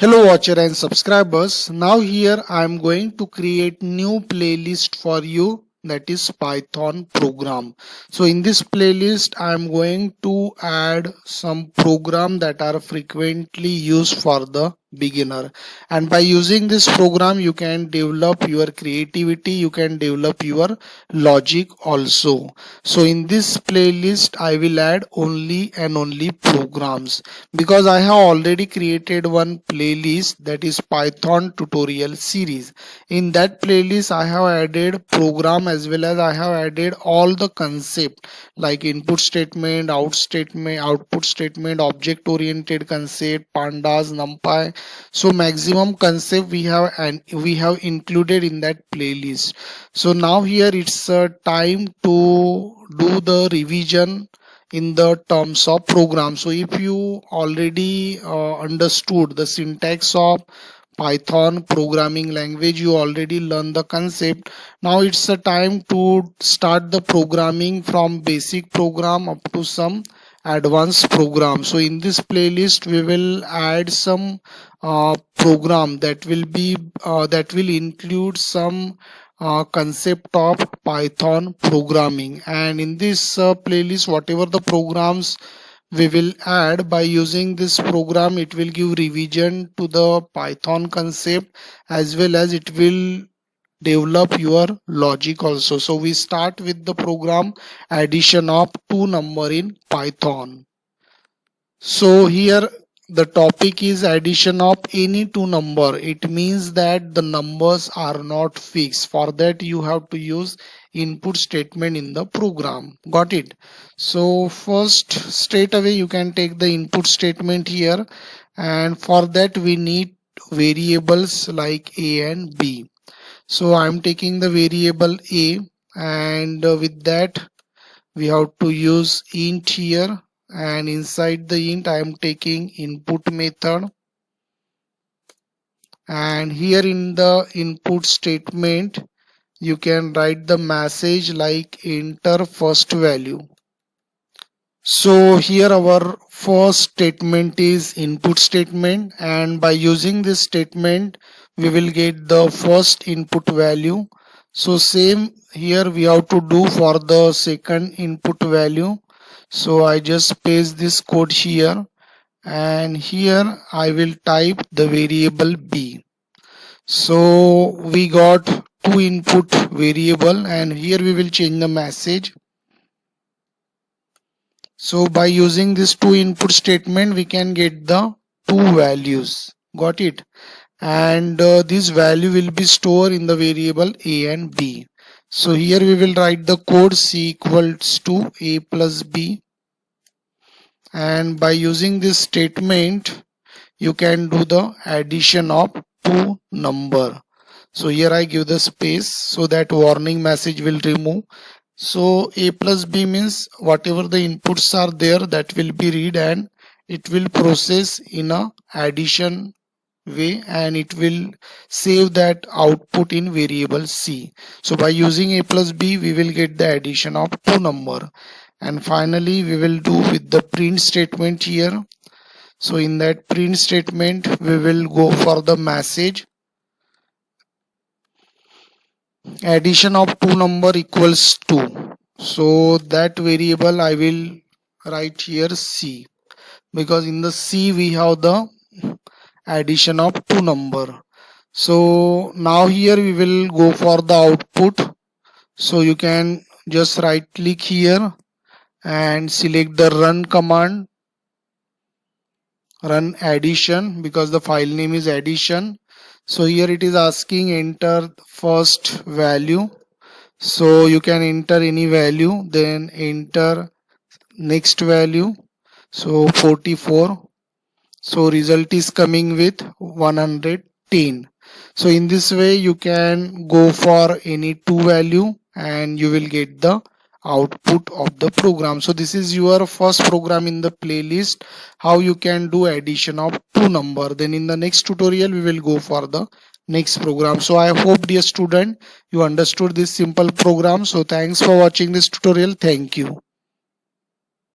Hello watcher and subscribers. Now here I am going to create new playlist for you, that is Python program. So in this playlist I am going to add some program that are frequently used for the beginner, and by using this program you can develop your creativity, you can develop your logic also. So in this playlist I will add only and only programs, because I have already created one playlist, that is Python tutorial series. In that playlist I have added program as well as I have added all the concept like input statement, output statement, object oriented concept, pandas, numpy. So maximum concept we have included in that playlist. So now here it's time to do the revision in the terms of program. So if you already understood the syntax of Python programming language, you already learned the concept. Now it's a time to start the programming from basic program up to some advanced program. So in this playlist we will add some program that will include some concept of Python programming, and in this playlist whatever the programs we will add, by using this program it will give revision to the Python concept as well as it will develop your logic also. So we start with the program addition of two number in Python. So here the topic is addition of any two number. It means that the numbers are not fixed. For that you have to use input statement in the program. Got it? So first, straight away you can take the input statement here, and for that we need variables like a and b. So I am taking the variable a, and with that we have to use int here, and inside the int I am taking input method, and here in the input statement you can write the message like enter first value. So here our first statement is input statement, and by using this statement we will get the first input value. So same here we have to do for the second input value. So I just paste this code here, and here I will type the variable b. So we got two input variable, and here we will change the message. So by using this two input statement we can get the two values. Got it? And this value will be stored in the variable a and b. So here we will write the code c equals to a plus b, and by using this statement you can do the addition of two number. So here I give the space so that warning message will remove. So a plus b means whatever the inputs are there, that will be read and it will process in a addition way, and it will save that output in variable c. So by using a plus b we will get the addition of two number. And finally we will do with the print statement here. So in that print statement we will go for the message addition of two number equals 2. So that variable I will write here c, because in the c we have the addition of two number. So now here we will go for the output. So you can just right click here and select the run command, run addition, because the file name is addition. So here it is asking enter first value. So you can enter any value, then enter next value. So 44. So result is coming with 110. So in this way you can go for any two value and you will get the output of the program. So this is your first program in the playlist, how you can do addition of two number. Then in the next tutorial we will go for the next program. So I hope, dear student, you understood this simple program. So thanks for watching this tutorial. Thank you.